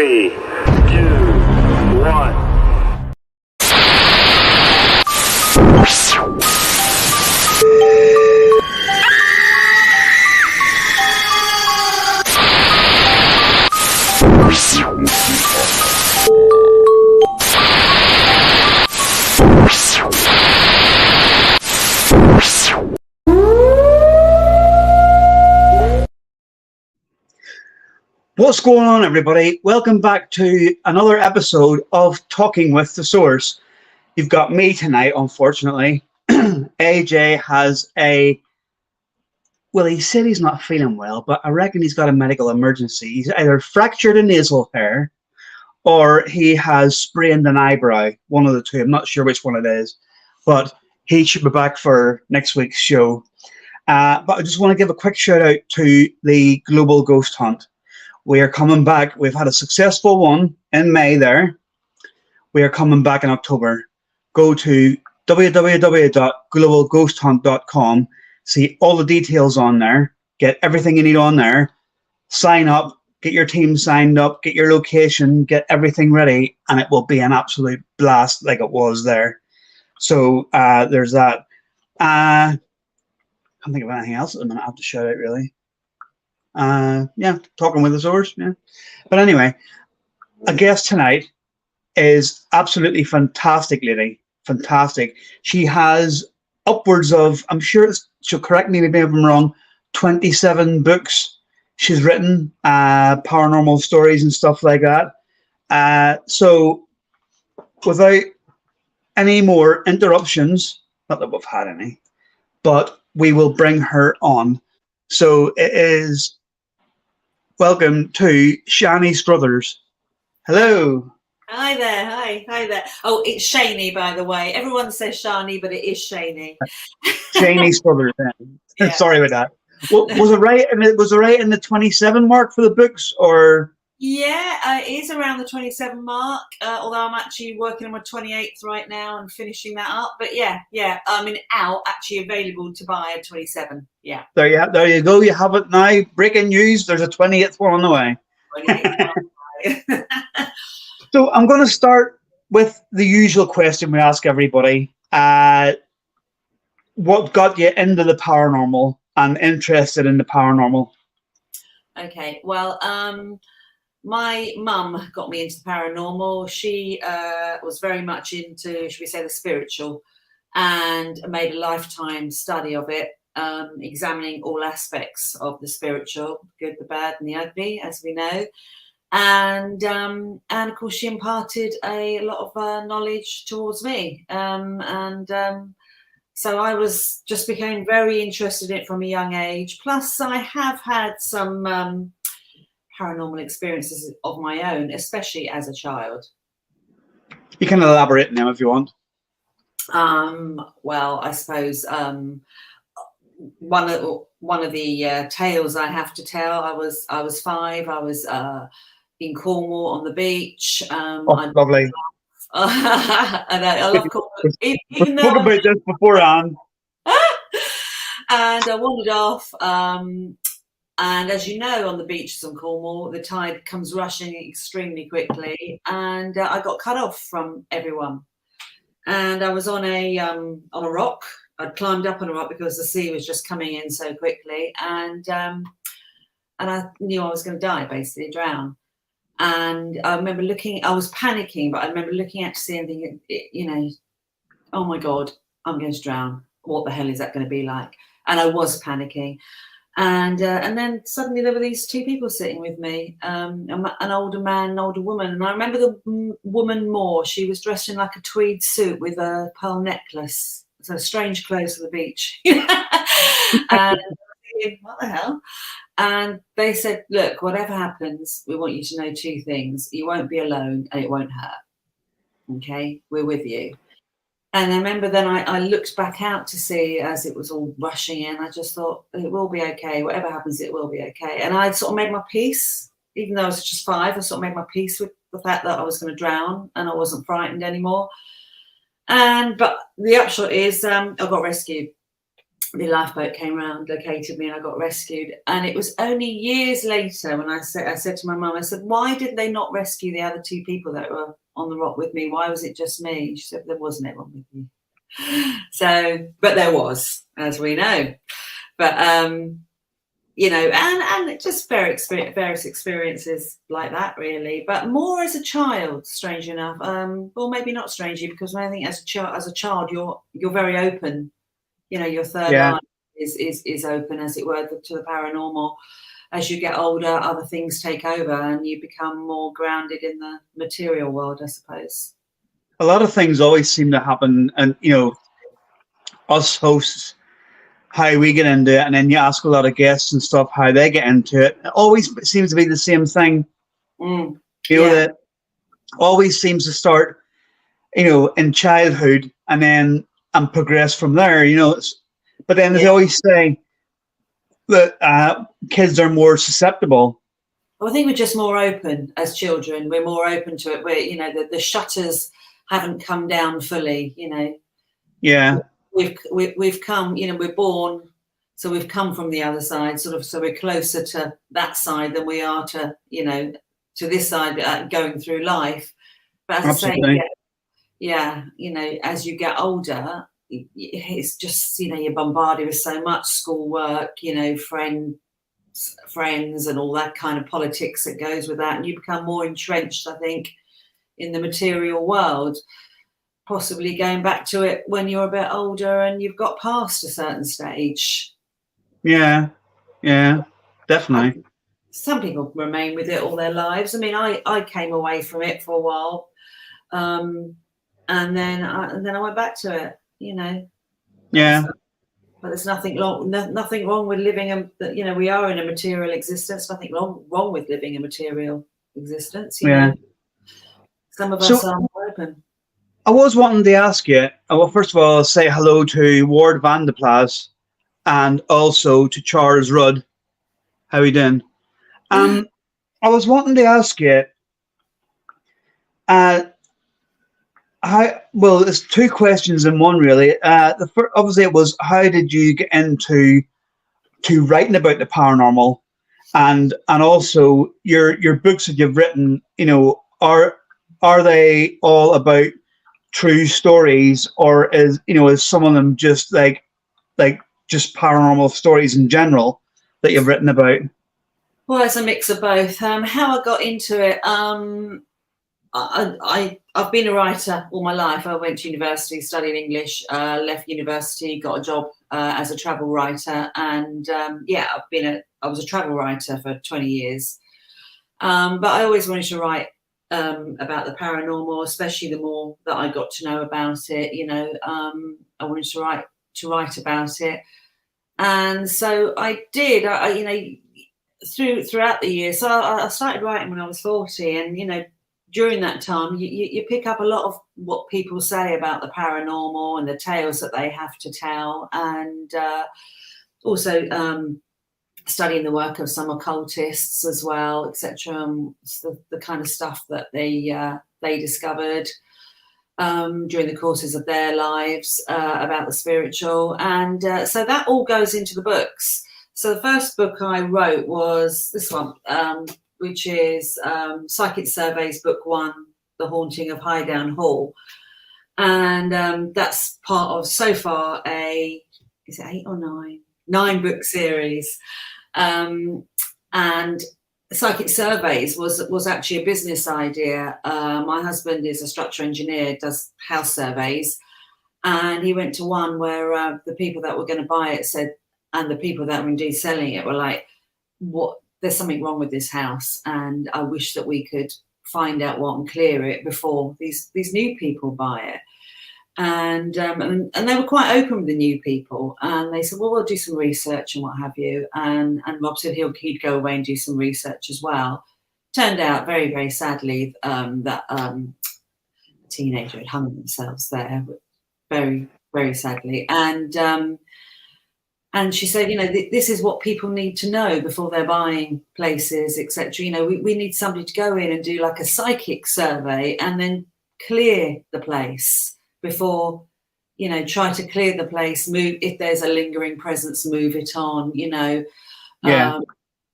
3, 2, 1. What's going on, everybody? Welcome back to another episode of Talking with the Source. You've got me tonight, unfortunately. AJ has well, he said he's not feeling well, but I reckon he's got a medical emergency. He's either fractured a nasal hair or he has sprained an eyebrow. One of the two. I'm not sure which one it is, but he should be back for next week's show. But I just want to give a quick shout out to the Global Ghost Hunt. We are coming back. We've had a successful one in May there. We are coming back in October. Go to www.globalghosthunt.com. See all the details on there. Get everything you need on there. Sign up. Get your team signed up. Get your location. Get everything ready. And it will be an absolute blast like it was there. So there's that. I can't think of anything else at the minute I have to shout out, really. Yeah, Talking with the Source. Yeah, but anyway, a guest tonight is absolutely fantastic lady. Fantastic. She has upwards of, I'm sure she'll correct me if I'm wrong, 27 books she's written, paranormal stories and stuff like that. So without any more interruptions, not that we've had any, but we will bring her on. So it is welcome to Shani Struthers. Hello. Hi there. Hi there. Oh, it's Shani, by the way. Everyone says Shani, but it is Shani. Shani Struthers. Yeah. Sorry about that. Well, was it right? And it was right in the 27 mark for the books, or? Yeah, it is around the 27 mark. Although I'm actually working on my 28th right now and finishing that up. But yeah. I mean, actually available to buy at 27. Yeah. There you go. You have it now. Breaking news. There's a 28th one on the way. So I'm going to start with the usual question we ask everybody. What got you into the paranormal and interested in the paranormal? Okay, well, my mum got me into the paranormal. She was very much into, should we say, the spiritual, and made a lifetime study of it, examining all aspects of the spiritual, good, the bad, and the ugly, as we know. And of course, she imparted a lot of knowledge towards me, so I became very interested in it from a young age. Plus, I have had some paranormal experiences of my own, especially as a child. You can elaborate now if you want. Well, I suppose one of the tales I have to tell. I was 5. I was in Cornwall on the beach. Lovely. And I love Cornwall. We spoke about this beforehand. And I wandered off. And as you know, on the beaches in Cornwall, the tide comes rushing extremely quickly, and I got cut off from everyone. And I was on a rock. I'd climbed up on a rock because the sea was just coming in so quickly, and I knew I was going to die, basically drown. And I remember I was panicking, but I remember looking out to sea and thinking, oh my God, I'm going to drown. What the hell is that going to be like? And I was panicking. And then suddenly there were these 2 people sitting with me, an older man, an older woman. And I remember the woman more. She was dressed in like a tweed suit with a pearl necklace. So strange clothes for the beach. And what the hell? And they said, look, whatever happens, we want you to know 2 things. You won't be alone and it won't hurt. Okay? We're with you. And I remember then I looked back out to sea as it was all rushing in. I just thought, it will be okay. Whatever happens, it will be okay. And I sort of made my peace. Even though I was just 5, I sort of made my peace with the fact that I was going to drown and I wasn't frightened anymore. But the upshot is I got rescued. the lifeboat came round, located me, and I got rescued. And it was only years later when I said to my mum, I said, why did they not rescue the other 2 people that were on the rock with me? Why was it just me? She said, there wasn't anyone with you. So, but there was, as we know. But you know, and just various experiences like that, really. But more as a child, strange enough. Well, maybe not strangely, because I think as a child, you're very open. You know, your third eye is open, as it were, to the paranormal. As you get older, other things take over, and you become more grounded in the material world, I suppose. A lot of things always seem to happen, and you know, us hosts, how we get into it, and then you ask a lot of guests and stuff how they get into it. It always seems to be the same thing. You know, that always seems to start, you know, in childhood and progress from there. You know, but then they always say that kids are more susceptible. Well, I think we're just more open as children. We're more open to it. We're, you know, the shutters haven't come down fully. You know. Yeah. We've come, you know, we're born, so we've come from the other side, sort of, so we're closer to that side than we are to, you know, to this side going through life. But as Absolutely. I say, you know, as you get older, it's just, you know, you're bombarded with so much schoolwork, you know, friends and all that kind of politics that goes with that, and you become more entrenched, I think, in the material world. Possibly going back to it when you're a bit older and you've got past a certain stage. Yeah, definitely. Some people remain with it all their lives. I mean, I came away from it for a while, and then I went back to it. You know. Yeah. But there's nothing wrong with living you know, we are in a material existence. Nothing wrong with living a material existence. You know. Some of us are more open. I was wanting to ask you, well, first of all, I'll say hello to Ward van de Plas and also to Charles Rudd. How are you doing? I was wanting to ask you, there's 2 questions in one, really. The first, obviously, it was, how did you get into writing about the paranormal? And also your books that you've written, you know, are they all about true stories, or is some of them just like just paranormal stories in general that you've written about? Well, it's a mix of both. How I got into it, I've been a writer all my life. I went to university, studied English, left university, got a job as a travel writer, and I was a travel writer for 20 years. But I always wanted to write about the paranormal, especially the more that I got to know about it. You know, I wanted to write about it, and so I did. You know, throughout the years, so I started writing when I was 40, and you know, during that time, you pick up a lot of what people say about the paranormal and the tales that they have to tell, and also studying the work of some occultists as well, etc. The kind of stuff that they discovered during the courses of their lives about the spiritual, and so that all goes into the books. So the first book I wrote was this one, which is Psychic Surveys, Book 1, The Haunting of Highdown Hall, and that's part of, so far, is it 8 or 9? 9-book series. And Psychic Surveys was actually a business idea. My husband is a structural engineer, does house surveys, and he went to one where the people that were going to buy it said, and the people that were indeed selling it were like, "What? There's something wrong with this house, and I wish that we could find out what and clear it before these new people buy it." And they were quite open with the new people, and they said, "Well, we'll do some research and what have you." And Rob said he'd go away and do some research as well. Turned out, very, very sadly, that a teenager had hung themselves there, very, very sadly. And she said, you know, this is what people need to know before they're buying places, etc. You know, we need somebody to go in and do like a psychic survey and then clear the place before, try to clear the place, move if there's a lingering presence, move it on, Yeah.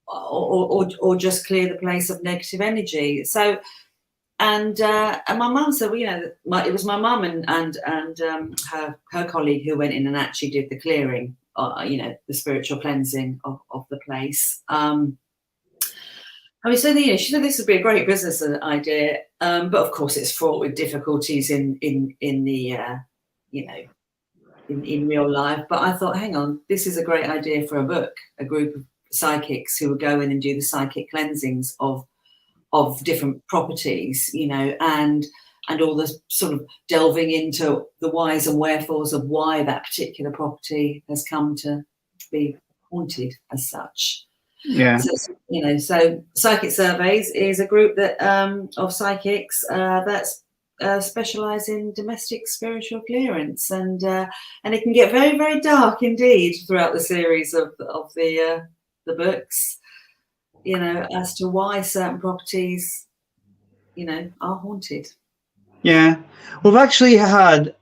or just clear the place of negative energy. So, and my mum said, well, it was my mum and her colleague who went in and actually did the clearing, the spiritual cleansing of the place. I mean, so she said this would be a great business idea, but of course it's fraught with difficulties in the in real life. But I thought, hang on, this is a great idea for a book. A group of psychics who would go in and do the psychic cleansings of different properties, and all the sort of delving into the whys and wherefores of why that particular property has come to be haunted as such. Yeah. So Psychic Surveys is a group that of psychics that's specialise in domestic spiritual clearance, and it can get very, very dark indeed throughout the series of the books, as to why certain properties, are haunted. Yeah, we've actually had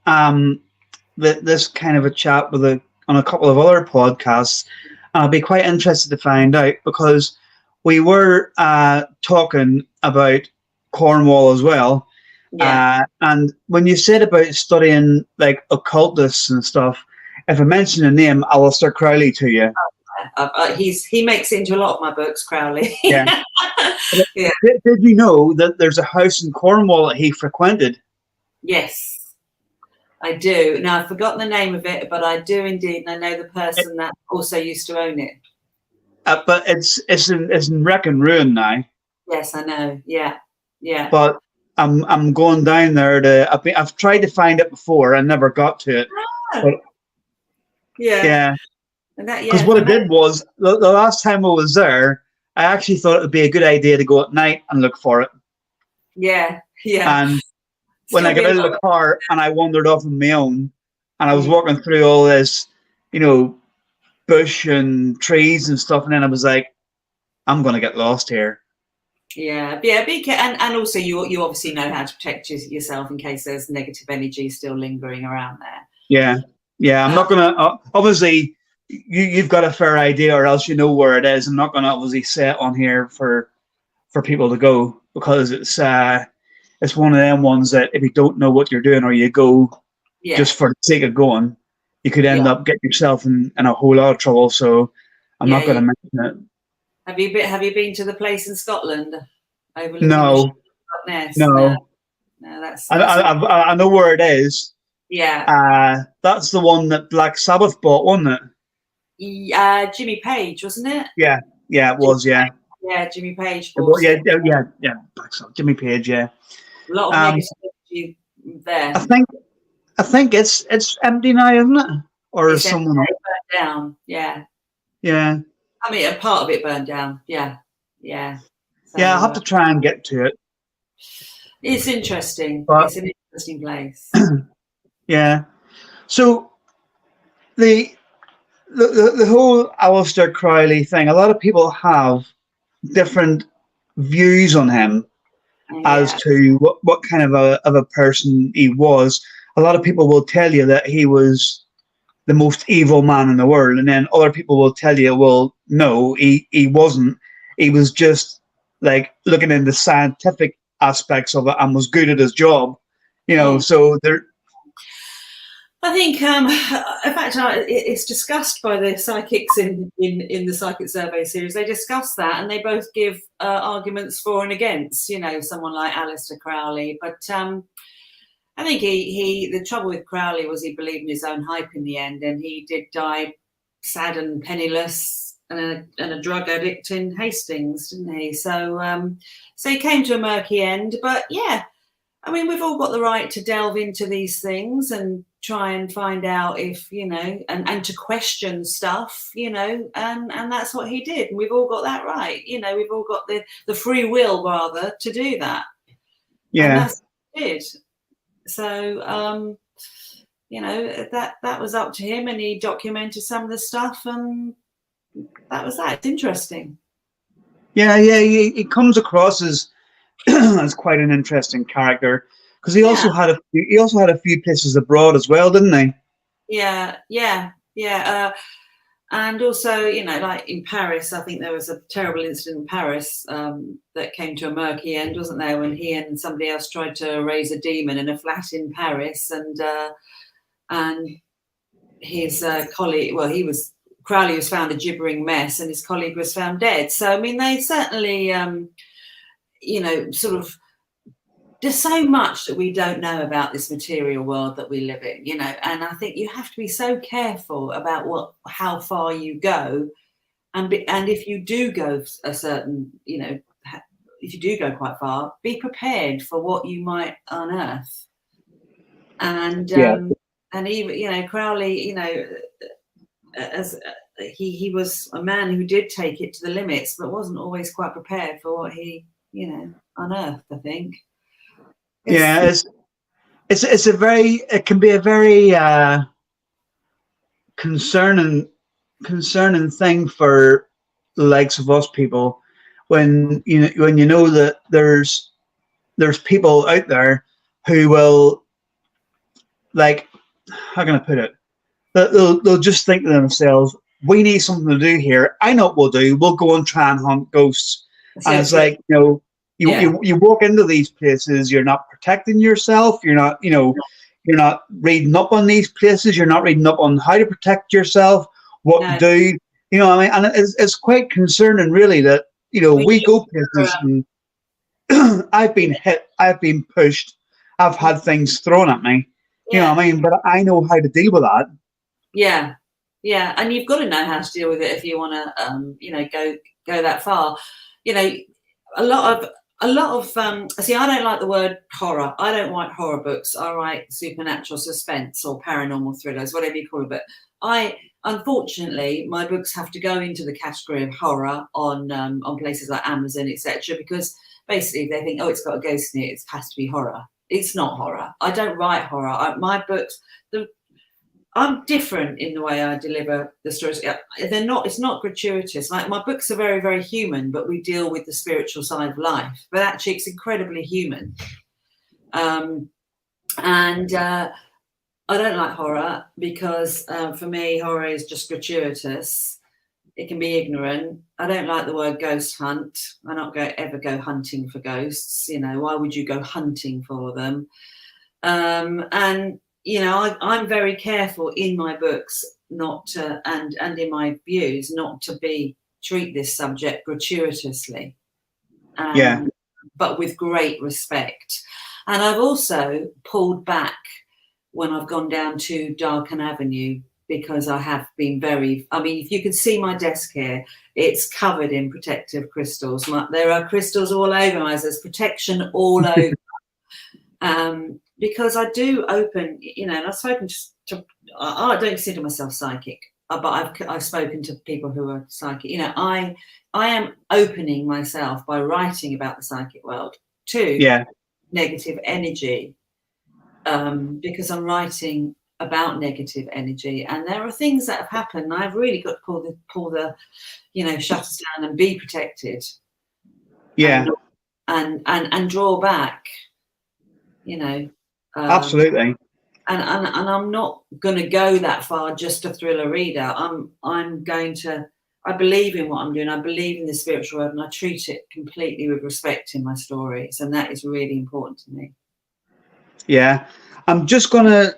this kind of a chat on a couple of other podcasts. I'll be quite interested to find out, because we were talking about Cornwall as well. Yeah. And when you said about studying like occultists and stuff, if I mention the name Aleister Crowley to you, he makes it into a lot of my books, Crowley. Yeah. Yeah. Did you know that there's a house in Cornwall that he frequented? Yes, I do. Now, I've forgotten the name of it, but I do indeed, and I know the person that also used to own it. But it's in wreck and ruin now. Yes, I know. Yeah, yeah. But I'm going down there I've tried to find it before. I never got to it. Oh. But, yeah. Because what I did was the last time I was there, I actually thought it would be a good idea to go at night and look for it. Yeah, yeah. And when I got out of the car and I wandered off on my own, and I was walking through all this, bush and trees and stuff, and then I was like, I'm going to get lost here. Yeah, and also you obviously know how to protect yourself in case there's negative energy still lingering around there. Yeah. I'm not going to, obviously, you've got a fair idea, or else you know where it is. I'm not going to obviously say it on here for people to go, because it's one of them ones that if you don't know what you're doing, or you go just for the sake of going, you could end up getting yourself in a whole lot of trouble. So I'm not going to mention it. Have you been to the place in Scotland? No. No, that's I know where it is. Yeah. That's the one that Black Sabbath bought, wasn't it? Jimmy Page, wasn't it? Yeah, it was. Yeah, Jimmy Page. Yeah. Black Sabbath, Jimmy Page. Yeah. A lot of negativity there. I think it's empty now, isn't it? Or is someone burned down? Yeah. Yeah. I mean, a part of it burned down. Yeah. So, I'll have to try and get to it. It's interesting. It's an interesting place. Yeah. So the whole Aleister Crowley thing, a lot of people have different views on him as to what kind of a person he was. A lot of people will tell you that he was the most evil man in the world, and then other people will tell you, well, no, he wasn't. He was just like looking into scientific aspects of it and was good at his job, so there. I think, in fact, it's discussed by the psychics in the Psychic Survey series. They discuss that, and they both give arguments for and against, someone like Aleister Crowley. But I think the trouble with Crowley was he believed in his own hype in the end, and he did die sad and penniless and a drug addict in Hastings, didn't he? So he came to a murky end. But yeah, I mean, we've all got the right to delve into these things and try and find out if, and to question stuff, and that's what he did. And we've all got that right. We've all got the free will, rather, to do that. Yeah. And that's what he did. So, that was up to him, and he documented some of the stuff, and that was that. It's interesting. Yeah, he comes across as as quite an interesting character. because he also had a few places abroad as well, didn't he? Yeah. And also, you know, like in Paris, I think there was a terrible incident in Paris that came to a murky end, wasn't there, when he and somebody else tried to raise a demon in a flat in Paris, and his colleague, well, Crowley was found a gibbering mess, and his colleague was found dead. So, I mean, they certainly, you know, sort of. There's so much that we don't know about this material world that we live in, you know, and I think you have to be so careful about how far you go, and if you do go a certain, you know, if you do go quite far, be prepared for what you might unearth. And and even, you know, Crowley, you know, as he was a man who did take it to the limits, but wasn't always quite prepared for what he, you know, unearthed, I think. It can be a very concerning thing for the likes of us people when you know that there's people out there who will, like, how can I put it? They'll just think to themselves, we need something to do here. I know what we'll do. We'll go and try and hunt ghosts. And it's like, you know, you walk into these places, you're not protecting yourself. You're not, you know, you're not reading up on these places. You're not reading up on how to protect yourself, what to do. You know what I mean? And it's quite concerning, really, that, you know, we go places and I've been hit, I've been pushed, I've had things thrown at me. You know what I mean? But I know how to deal with that. Yeah. And you've got to know how to deal with it if you want to, you know, go that far. You know, a lot of see, I don't like the word horror. I don't write horror books. I write supernatural suspense or paranormal thrillers, whatever you call it. But unfortunately, my books have to go into the category of horror on places like Amazon, etc. Because basically they think, oh, it's got a ghost in it, it has to be horror. It's not horror. I don't write horror. My books, I'm different in the way I deliver the stories. It's not gratuitous. Like, my books are very, very human, but we deal with the spiritual side of life. But actually, it's incredibly human. And I don't like horror because for me, horror is just gratuitous. It can be ignorant. I don't like the word ghost hunt. I don't ever go hunting for ghosts. You know, why would you go hunting for them? And you know, I'm very careful in my books not to, and in my views, not to treat this subject gratuitously, but with great respect. And I've also pulled back when I've gone down too dark an avenue, because I have been I mean, if you can see my desk here, it's covered in protective crystals. There are crystals all over me. There's protection all over. Because I do open, you know, and I've spoken to I don't consider myself psychic, but I've spoken to people who are psychic. You know, I am opening myself by writing about the psychic world to negative energy, because I'm writing about negative energy, and there are things that have happened. I've really got to pull the you know, shutters down and be protected. And draw back. You know. Absolutely. And I'm not going to go that far just to thrill a reader. I'm going to. I believe in what I'm doing. I believe in the spiritual world, and I treat it completely with respect in my stories, and that is really important to me. Yeah, I'm just gonna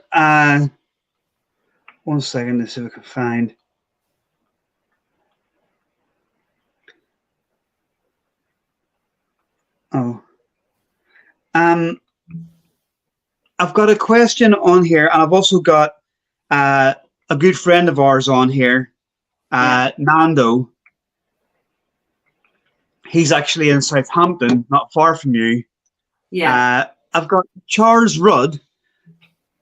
1 second to see if I can find. Oh. I've got a question on here, and I've also got a good friend of ours on here, Nando. He's actually in Southampton, not far from you. I've got Charles Rudd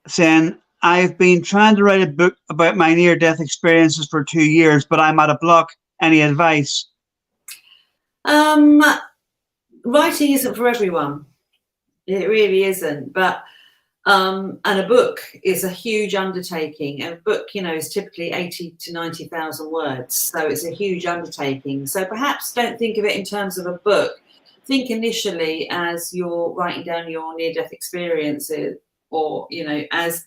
saying, I've been trying to write a book about my near-death experiences for 2 years, but I'm at a block. Any advice? Writing isn't for everyone. It really isn't. But and a book is a huge undertaking. A book, you know, is typically 80 to 90,000 words. So it's a huge undertaking. So perhaps don't think of it in terms of a book. think initially as you're writing down your near-death experiences, or as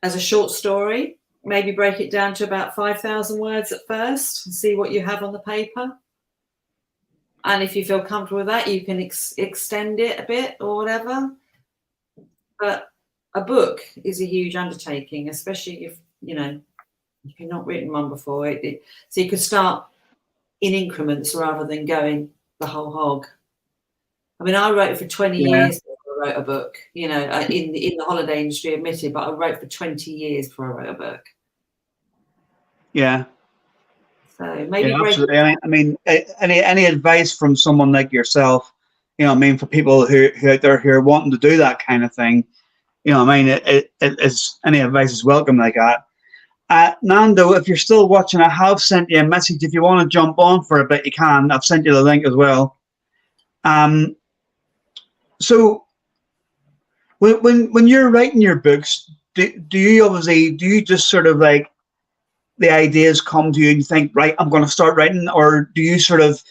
a short story. Maybe break it down to about 5,000 words at first and see what you have on the paper. And if you feel comfortable with that, you can extend it a bit or whatever. But a book is a huge undertaking, especially if you've not written one before. So you could start in increments rather than going the whole hog. I mean, I wrote for 20 years before I wrote a book. In the holiday industry, admitted, but I wrote for 20 years before I wrote a book. Yeah. So maybe absolutely. I mean, any advice from someone like yourself, for people who out there who are wanting to do that kind of thing, it's any advice is welcome like that. Nando, if you're still watching, I have sent you a message. If you want to jump on for a bit, you can. I've sent you the link as well. So when you're writing your books, do you just sort of like the ideas come to you and you think, right, I'm going to start writing, or do you sort of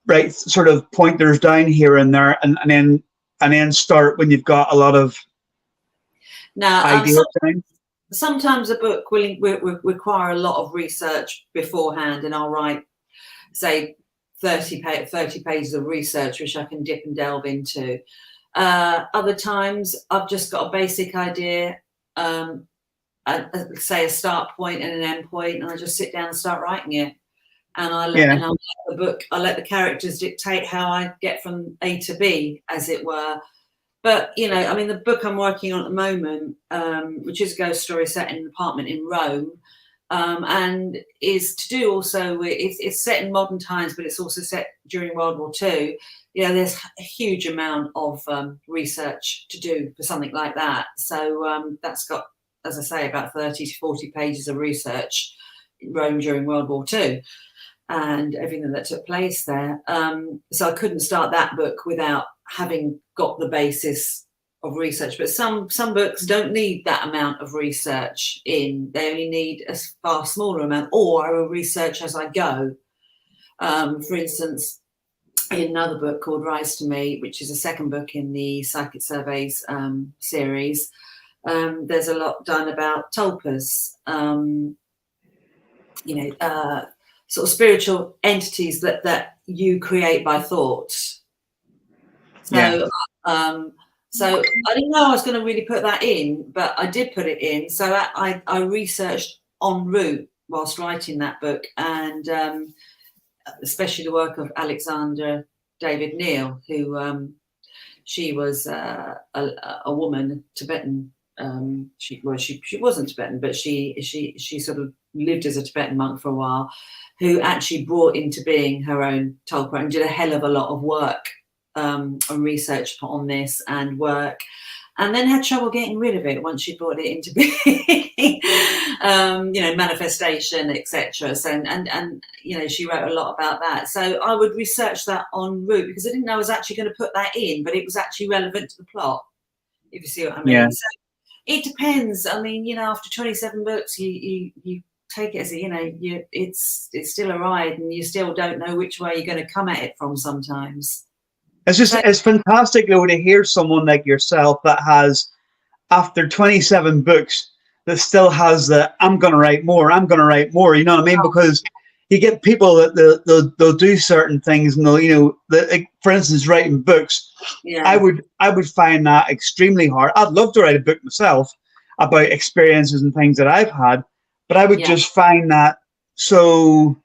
write sort of pointers down here and there and then start when you've got a lot of ideas down? Sometimes a book will require a lot of research beforehand, and I'll write, say, 30 pages of research, which I can dip and delve into. Other times, I've just got a basic idea, say a start point and an end point, and I just sit down and start writing it. And I'll let the characters dictate how I get from A to B, as it were. But, the book I'm working on at the moment, which is a ghost story set in an apartment in Rome, and is to do also with, it's set in modern times, but it's also set during World War II. There's a huge amount of research to do for something like that. So that's got, as I say, about 30 to 40 pages of research in Rome during World War II and everything that took place there. So I couldn't start that book without having got the basis of research. But some books don't need that amount of research in. They only need a far smaller amount, or I will research as I go. For instance, in another book called Rise to Me, which is a second book in the Psychic Surveys series, there's a lot done about tulpas, sort of spiritual entities that you create by thought. So, so I didn't know I was going to really put that in, but I did put it in. So I researched en route whilst writing that book, and especially the work of Alexander David Neal, who she was a woman, Tibetan. She wasn't Tibetan, but she sort of lived as a Tibetan monk for a while, who actually brought into being her own tulpa and did a hell of a lot of work and research on this and work, and then had trouble getting rid of it once she brought it into being. Manifestation, etc. So and she wrote a lot about that. So I would research that en route, because I didn't know I was actually going to put that in, but it was actually relevant to the plot, if you see what I mean. So it depends. I mean, after 27 books, you take it as it's still a ride, and you still don't know which way you're going to come at it from sometimes. It's fantastic though to hear someone like yourself that has, after 27 books, that still has the I'm going to write more. You know what I mean? Because you get people that they'll do certain things, and they'll for instance, writing books. Yeah. I would find that extremely hard. I'd love to write a book myself about experiences and things that I've had, but I would just find that so.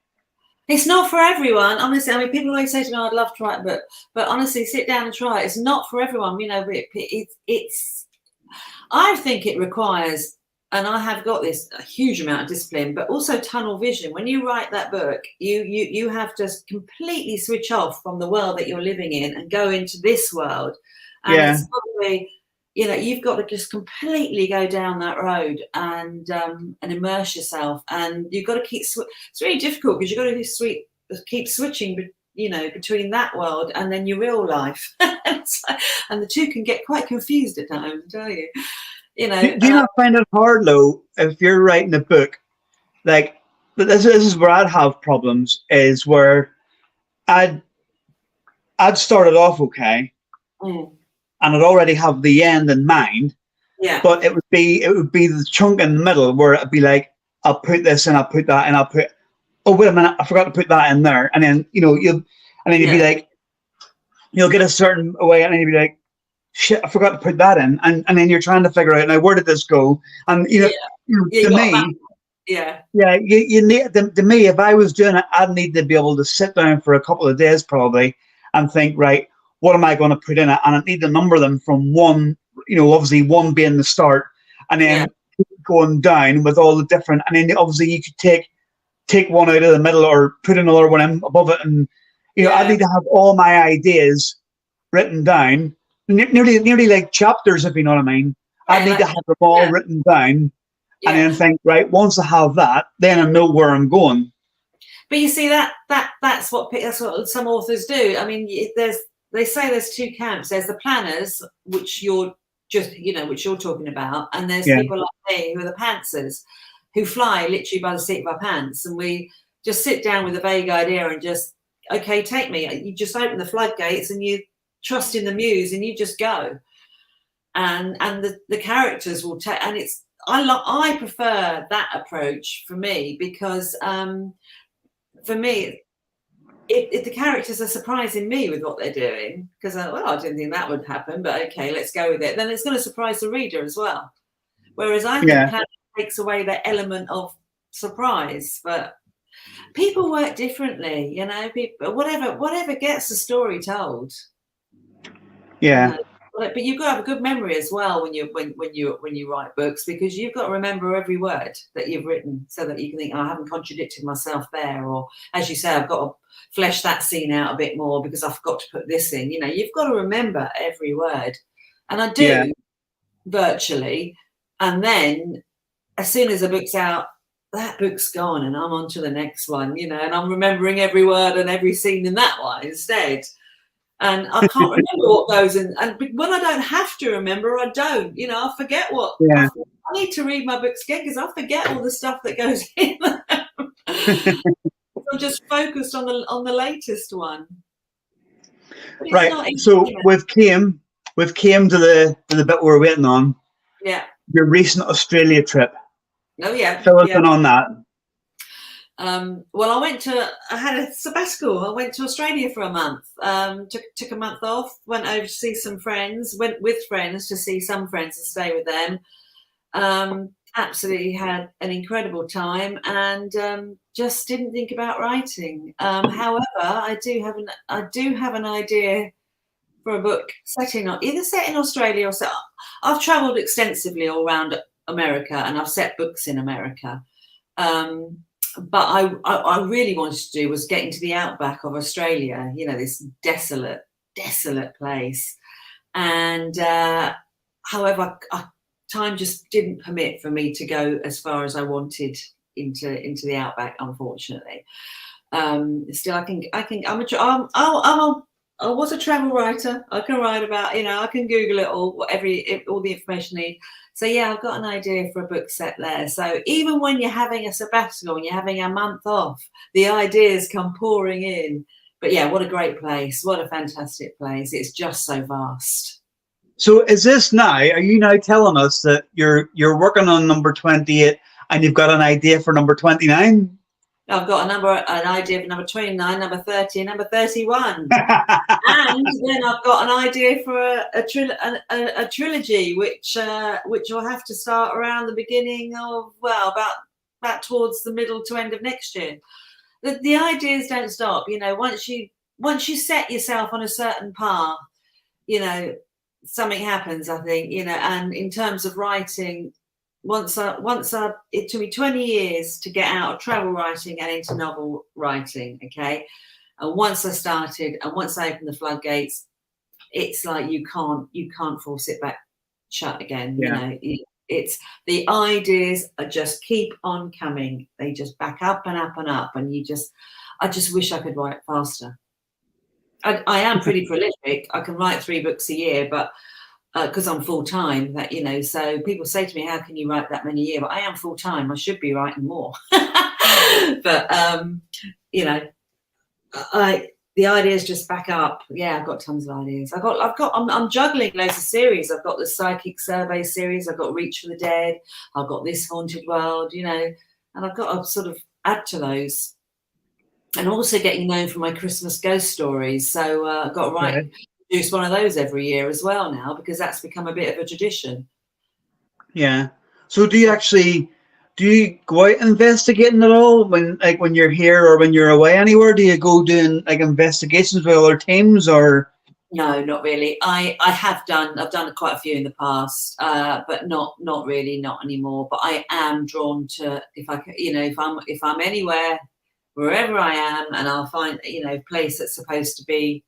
It's not for everyone, honestly. I mean, people always say to me, "I'd love to write a book," but honestly, sit down and try it. It's not for everyone. It's. I think it requires, and I have got a huge amount of discipline, but also tunnel vision. When you write that book, you have to completely switch off from the world that you're living in and go into this world. And it's probably, you've got to just completely go down that road and immerse yourself. And you've got to keep. It's really difficult because you've got to keep switching, between that world and then your real life, and the two can get quite confused at times, don't you? Do you not find it hard though, if you're writing a book, like this is where I'd have problems, is where I'd I'd started off okay, Mm. and I'd already have the end in mind. Yeah. But it would be the chunk in the middle where it'd be like, I'll put this in, I'll put that in, I'll put, oh wait a minute, I forgot to put that in there, and then you'd be like, you'll get a certain way, and then you'd be like, shit, I forgot to put that in, and then you're trying to figure out, now where did this go? And to me, you need to me, if I was doing it, I'd need to be able to sit down for a couple of days probably and think, right, what am I going to put in it? And I need to number them from one, obviously one being the start, and then going down with all the different, and then obviously you could take one out of the middle or put another one in above it, and I need to have all my ideas written down, nearly like chapters, if you know what I mean. I need to have them all written down, and then think, right, once I have that, then I know where I'm going. But you see, that's what some authors do. I mean, they say there's two camps. There's the planners, which you're talking about, and there's people like me who are the pantsers, who fly literally by the seat of our pants, and we just sit down with a vague idea and just, okay, take me. You just open the floodgates and you trust in the muse and you just go, and the characters will take. And it's I prefer that approach for me, because for me, if the characters are surprising me with what they're doing, because I didn't think that would happen, but okay, let's go with it, then it's going to surprise the reader as well. Whereas I think planning takes away that element of surprise. But people work differently, people, whatever gets the story told. But you've got to have a good memory as well when you write books, because you've got to remember every word that you've written, so that you can think, I haven't contradicted myself there, or as you say, I've got to flesh that scene out a bit more because I forgot to put this in. You've got to remember every word, and I do virtually. And then as soon as a book's out, that book's gone, and I'm on to the next one, and I'm remembering every word and every scene in that one instead. And I can't remember what goes in. And when I don't have to remember, I don't. I forget what. I need to read my books again, because I forget all the stuff that goes in them. I'm just focused on the latest one. Right. So we've came to the bit we're waiting on. Yeah. Your recent Australia trip. Oh yeah. Fill us in on that. Well, I had a sabbatical. I went to Australia for a month. Took a month off. Went over to see some friends. Went with friends to see some friends and stay with them. Absolutely had an incredible time, and just didn't think about writing. However, I do have an idea for a book set in Australia or set. I've travelled extensively all around America, and I've set books in America. But I really wanted to do was get into the outback of Australia, this desolate place. And however, time just didn't permit for me to go as far as I wanted into the outback, unfortunately. Still, I was a travel writer. I can write about, I can Google it all, all the information I need. So yeah, I've got an idea for a book set there. So even when you're having a sabbatical and you're having a month off, the ideas come pouring in. But yeah, what a great place. What a fantastic place. It's just so vast. So are you now telling us that you're working on number 28 and you've got an idea for number 29? I've got an idea for number 29, number 30, and number 31. And then I've got an idea for a trilogy, which will have to start around the beginning of, about towards the middle to end of next year. The ideas don't stop. Once you set yourself on a certain path, something happens, I think, and in terms of writing, it took me 20 years to get out of travel writing and into novel writing. Okay. And once I started, and once I opened the floodgates, it's like you can't force it back shut again. It's the ideas are just keep on coming. They just back up and up and up, and I just wish I could write faster. I am pretty prolific. I can write 3 books a year, but because I'm full time, so people say to me, how can you write that many a year? But I am full time. I should be writing more. But the ideas just back up. Yeah, I've got tons of ideas. I'm juggling loads of series. I've got the psychic survey series. I've got Reach for the Dead. I've got This Haunted World, you know, and I've got to sort of add to those. And also getting known for my Christmas ghost stories. So I've got to produce one of those every year as well now, because that's become a bit of a tradition. Yeah. So do you go out investigating at all when you're here or when you're away anywhere? Do you go doing like investigations with other teams or? No, not really. I've done quite a few in the past, but not really, not anymore. But I am drawn to, if I'm anywhere, wherever I am, and I'll find, a place that's supposed to be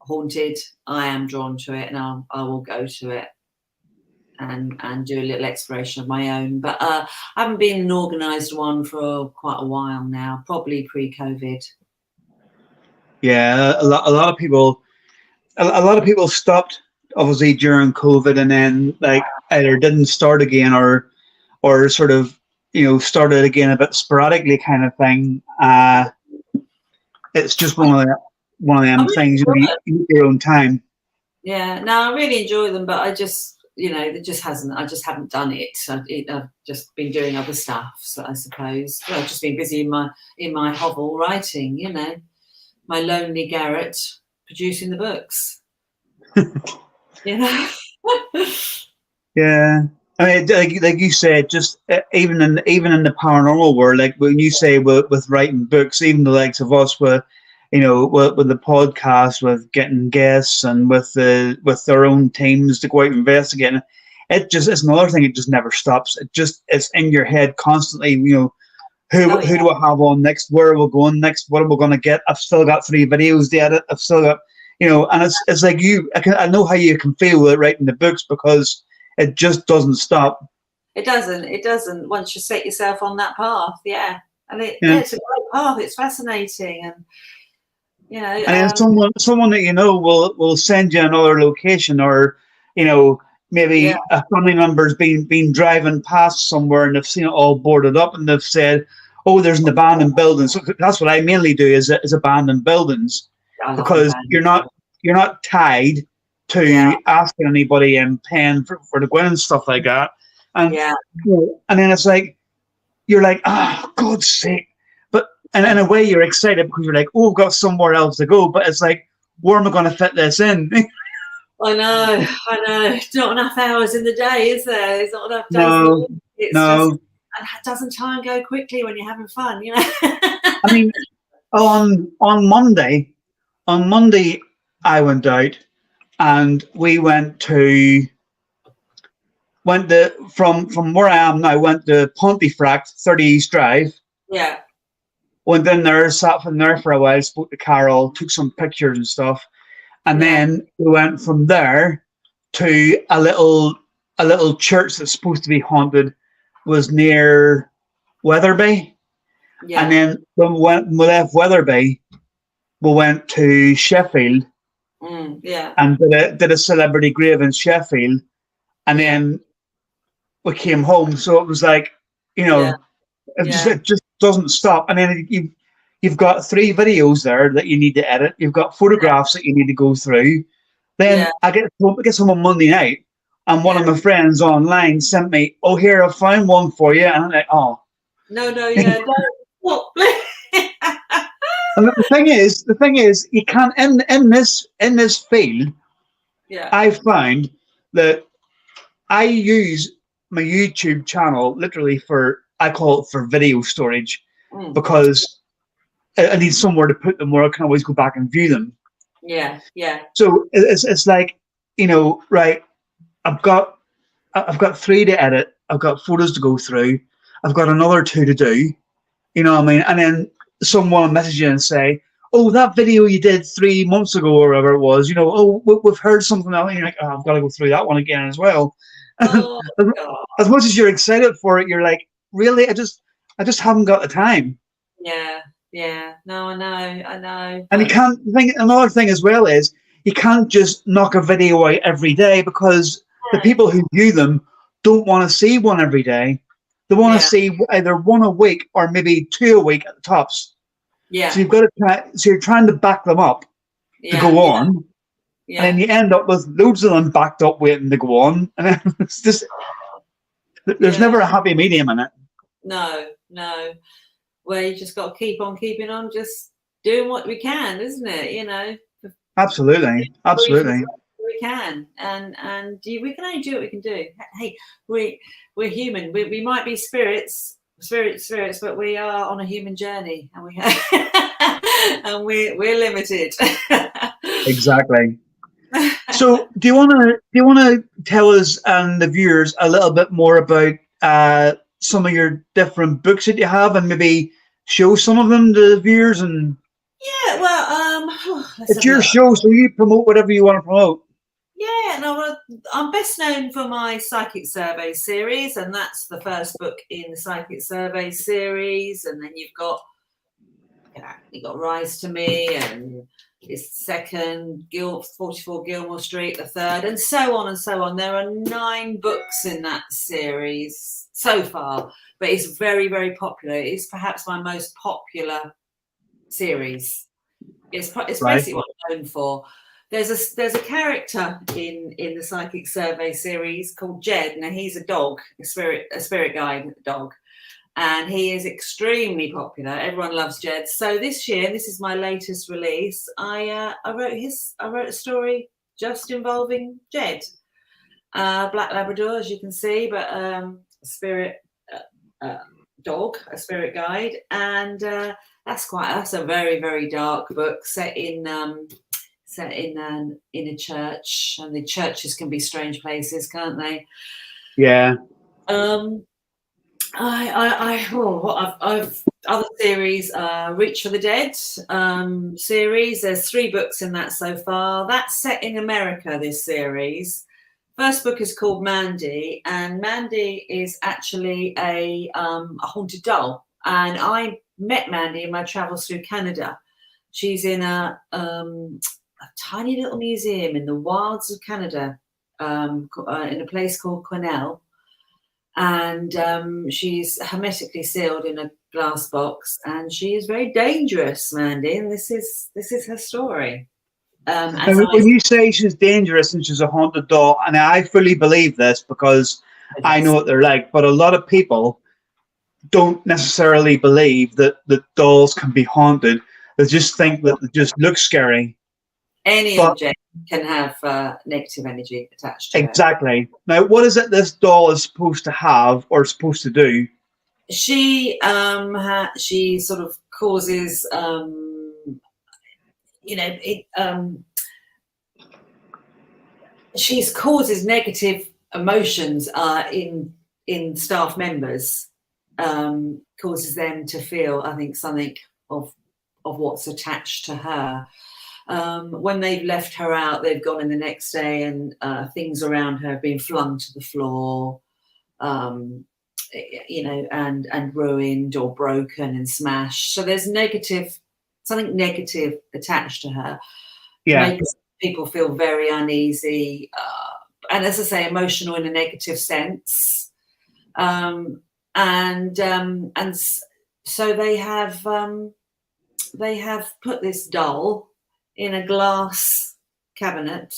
haunted, I am drawn to it, and I will go to it and do a little exploration of my own. But I haven't been an organised one for quite a while now, probably pre-COVID. Yeah, a lot of people stopped obviously during COVID, and then like either didn't start again or sort of started again a bit sporadically kind of thing. It's just one of them things. You need your own time. Yeah, no, I really enjoy them, but I just I just haven't done it. I've just been doing other stuff, so I suppose. Well, I've just been busy in my hovel writing, my lonely garret, producing the books. Yeah. I mean, like you said, just even in the paranormal world, like when you say with writing books, even the likes of us with the podcast, with getting guests and with their own teams to go out and investigate, it's another thing. It just never stops. It's in your head constantly. Who do I have on next? Where are we going next? What are we going to get? I've still got 3 videos to edit. I've still got and it's like I know how you can feel with writing the books, because it just doesn't stop. It doesn't. Once you set yourself on that path, yeah. And it's a great path. It's fascinating, and And then someone that will send you another location, or maybe a family member's been driving past somewhere and they've seen it all boarded up, and they've said, "Oh, there's an abandoned building." So that's what I mainly do is abandoned buildings, because you're not tied to asking anybody and paying for the going and stuff like that. And and then it's like you're like, oh, God's sake. But and in a way you're excited because you're like, oh, I've got somewhere else to go. But it's like, where am I going to fit this in? I know. It's not enough hours in the day, is there? There's not enough days. No. And doesn't time go quickly when you're having fun, I mean, on Monday I went out and we went from where I am now, went to Pontefract, 30 East Drive. Yeah. Went in there, sat from there for a while, spoke to Carol, took some pictures and stuff. And then we went from there to a little church that's supposed to be haunted, was near Wetherby. Yeah. And then when we left Wetherby, we went to Sheffield. And did a celebrity grave in Sheffield. And then we came home. So it was like, it just doesn't stop. And then you've got 3 videos there that you need to edit. You've got photographs that you need to go through. Then I get home on Monday night, and one of my friends online sent me, "Oh, here, I found one for you." And I'm like, "Oh, no, what?" And the thing is, you can't in this field. Yeah, I found that I use my YouTube channel literally I call it for video storage, because I need somewhere to put them where I can always go back and view them. Yeah. So it's like, right, I've got 3 to edit. I've got photos to go through. I've got another 2 to do. You know what I mean? And then someone will message you and say, "Oh, that video you did 3 months ago," or whatever it was. "Oh, we've heard something else." And you're like, "Oh, I've got to go through that one again as well." Oh, as much as you're excited for it, you're like, "Really? I just haven't got the time." Yeah. No, I know. And you can't think. Another thing as well is you can't just knock a video out every day, because the people who view them don't want to see one every day. They want to see either one a week or maybe 2 a week at the tops. Yeah. So you've got to try. So you're trying to back them up to go on, Yeah. and then you end up with loads of them backed up waiting to go on, and then it's just there's never a happy medium in it. No. Where you just got to keep on keeping on, just doing what we can, isn't it? You know. Absolutely. We can, and we can only do what we can do. Hey, we're human. We might be spirits, but we are on a human journey, and and we're limited. Exactly. So, do you want to tell us and the viewers a little bit more about some of your different books that you have, and maybe show some of them to the viewers? And yeah, well, it's your show, so you promote whatever you want to promote. Yeah, no, I'm best known for my Psychic Survey series, and that's the first book in the Psychic Survey series. And then you've got Rise to Me, and this second, 44 Gilmore Street, the third, and so on and so on. There are 9 books in that series so far, but it's very, very popular. It's perhaps my most popular series. It's basically what I'm known for. There's a character in the Psychic Survey series called Jed. Now he's a dog, a spirit guide dog, and he is extremely popular. Everyone loves Jed. So this year, this is my latest release. I wrote a story just involving Jed, Black Labrador, as you can see, but a spirit dog, a spirit guide, and that's a very, very dark book set in a church, and the churches can be strange places, can't they? Yeah. I've other series, Reach for the Dead series. There's 3 books in that so far. That's set in America, this series. First book is called Mandy, and Mandy is actually a haunted doll. And I met Mandy in my travels through Canada. She's in a tiny little museum in the wilds of Canada, in a place called Quesnel, and she's hermetically sealed in a glass box, and she is very dangerous, Mandy. And this is her story. When you say she's dangerous and she's a haunted doll, and I fully believe this because I know what they're like, but a lot of people don't necessarily believe that dolls can be haunted. They just think that they just look scary. Any object can have negative energy attached to it. Exactly. Now, what is it this doll is supposed to have or supposed to do? She she sort of causes she causes negative emotions in staff members, causes them to feel, I think, something of what's attached to her. When they've left her out, they've gone in the next day, and things around her have been flung to the floor, and ruined or broken and smashed. So there's something negative attached to her. Yeah, makes people feel very uneasy, and as I say, emotional in a negative sense. So they have put this doll in a glass cabinet.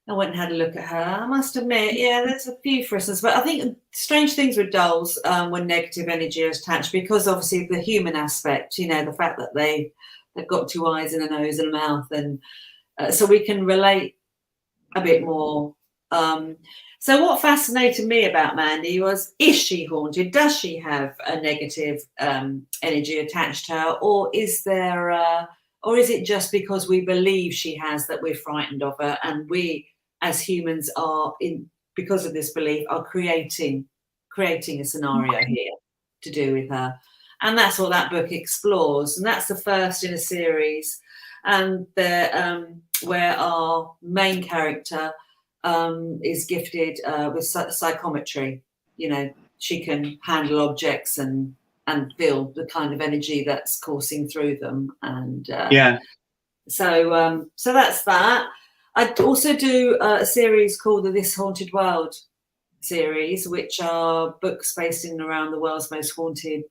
I went and had a look at her. I must admit, there's a few for instance, but I think strange things with dolls when negative energy is attached, because obviously the human aspect, the fact that they've got 2 eyes and a nose and a mouth, and so we can relate a bit more. So what fascinated me about Mandy was, is she haunted? Does she have a negative energy attached to her, or is there or is it just because we believe she has that we're frightened of her, and we as humans are, because of this belief, are creating a scenario here to do with her? And that's what that book explores, and that's the first in a series, and where our main character is gifted with psychometry. She can handle objects and feel the kind of energy that's coursing through them, and so that's that. I also do a series called the This Haunted World series, which are books based in and around the world's most haunted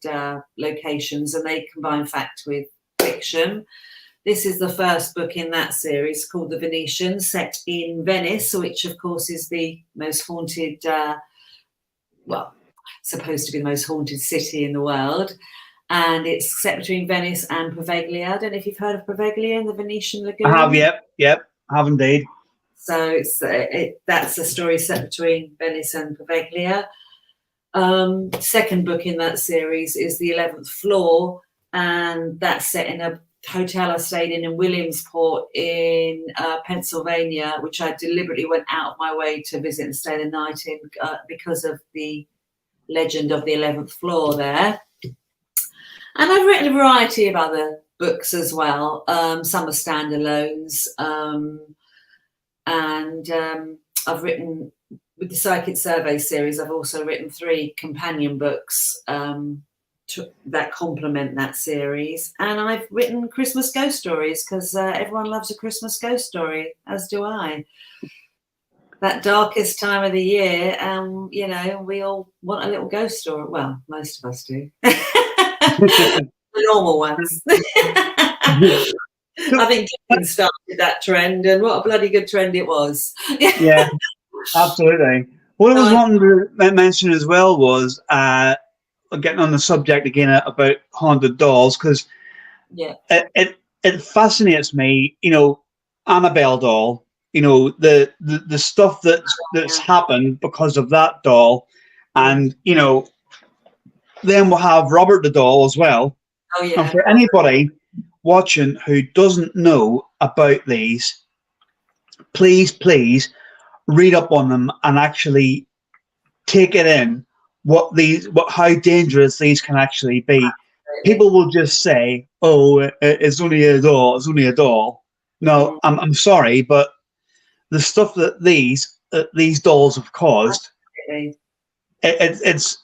locations, and they combine fact with fiction. This is the first book in that series, called The Venetian, set in Venice, which of course is the most haunted, supposed to be the most haunted city in the world. And it's set between Venice and Poveglia. I don't know if you've heard of Poveglia in the Venetian Lagoon. I have, yep, I have indeed. So that's a story set between Venice and Poveglia. Second book in that series is The 11th Floor, and that's set in a hotel I stayed in Williamsport in Pennsylvania, which I deliberately went out of my way to visit and stay the night in because of the legend of the 11th floor there. And I've written a variety of other books as well. Some are standalones. And I've written, with the Psychic Survey series, I've also written 3 companion books that complement that series. And I've written Christmas ghost stories because everyone loves a Christmas ghost story, as do I. That darkest time of the year, you know, we all want a little ghost story. Well, most of us do. The normal ones. I think Dickens started that trend, and what a bloody good trend it was. Yeah, absolutely. What I was wanting to mention as well was getting on the subject again about haunted dolls, because it fascinates me. You know, Annabelle doll. You know, the stuff that's happened because of that doll, and you know, then we'll have Robert the doll as well. Oh yeah. And for anybody watching who doesn't know about these, please read up on them and actually take it in how dangerous these can actually be. People will just say, "Oh, it's only a doll. It's only a doll." No, I'm sorry, but the stuff that these dolls have caused, it's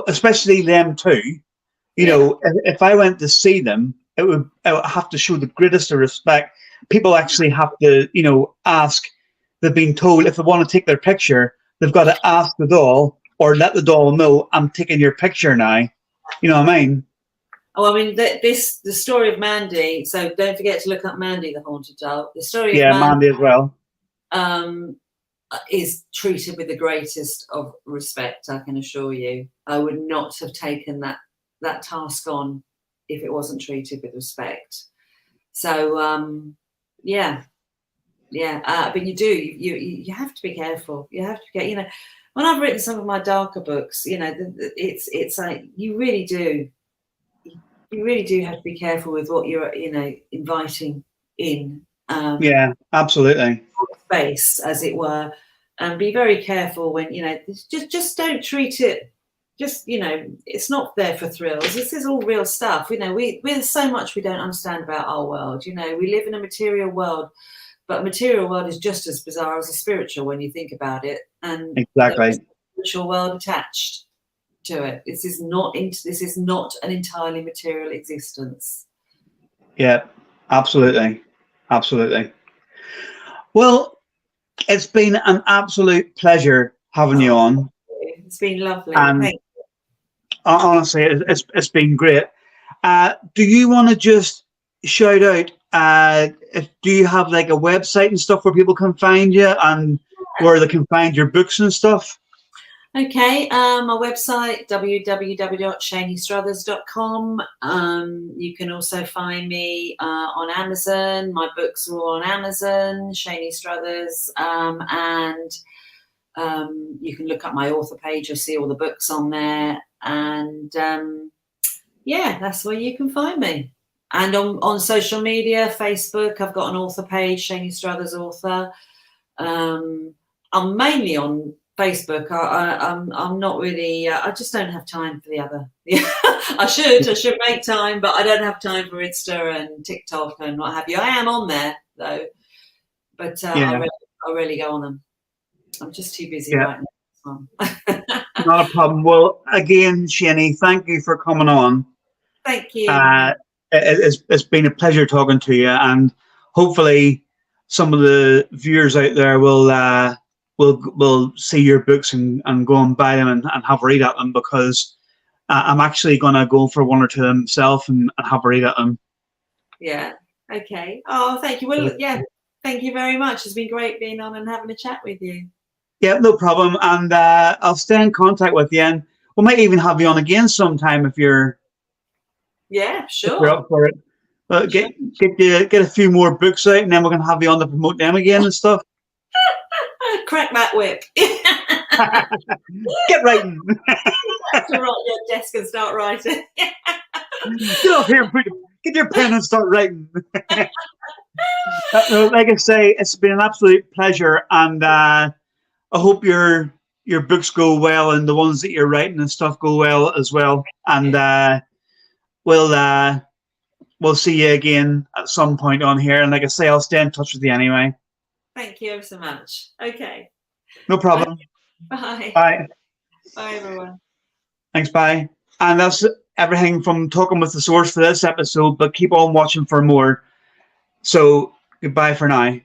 especially them too. You know, if I went to see them, I would have to show the greatest of respect. People actually have to, you know, ask. They've been told if they want to take their picture, they've got to ask the doll or let the doll know, "I'm taking your picture now." You know what I mean? Oh, I mean, the story of Mandy. So don't forget to look up Mandy, the haunted doll. The story of Mandy as well. Is treated with the greatest of respect. I can assure you. I would not have taken that task on if it wasn't treated with respect. So but you have to be careful. You have to get, you know, when I've written some of my darker books, you know, it's like you really do have to be careful with what you're, you know, inviting in. Absolutely. Space, as it were, and be very careful when, you know, just don't treat it. Just, you know, it's not there for thrills. This is all real stuff. You know, there's so much we don't understand about our world. You know, we live in a material world, but a material world is just as bizarre as a spiritual when you think about it. And exactly, there's a spiritual world attached to it. This is not an entirely material existence. Yeah, absolutely. Well, it's been an absolute pleasure having you on. It's been lovely. And thank you. Honestly, it's been great. Do you want to just shout out? Do you have like a website and stuff where people can find you and where they can find your books and stuff? Okay, my website, www.shanistruthers.com. You can also find me on Amazon. My books are all on Amazon, Shani Struthers, and you can look up my author page. You'll see all the books on there. And that's where you can find me. And on social media, Facebook, I've got an author page, Shani Struthers Author. I'm mainly on Facebook. I'm not really. I just don't have time for the other. I should make time, but I don't have time for Insta and TikTok and what have you. I am on there though, but I really go on them. I'm just too busy right now. Not a problem. Well, again, Shani, thank you for coming on. Thank you. It's been a pleasure talking to you, and hopefully some of the viewers out there will will see your books and go and buy them and have a read at them, because I'm actually going to go for one or two myself and have a read at them. Yeah. Okay. Oh, thank you. Well, yeah. Thank you very much. It's been great being on and having a chat with you. Yeah, no problem. And I'll stay in contact with you, and we might even have you on again sometime if you're. Yeah, sure. If you're up for it. Get a few more books out, and then we're gonna have you on to promote them again and stuff. Crack that whip. Get writing. To write your desk and start writing. Get up here, get your pen and start writing. Like I say, it's been an absolute pleasure, and I hope your books go well, and the ones that you're writing and stuff go well as well. And we'll see you again at some point on here. And like I say, I'll stay in touch with you anyway. Thank you ever so much. Okay. No problem. Bye. Bye. Bye, everyone. Thanks, bye. And that's everything from Talking with the Source for this episode, but keep on watching for more. So goodbye for now.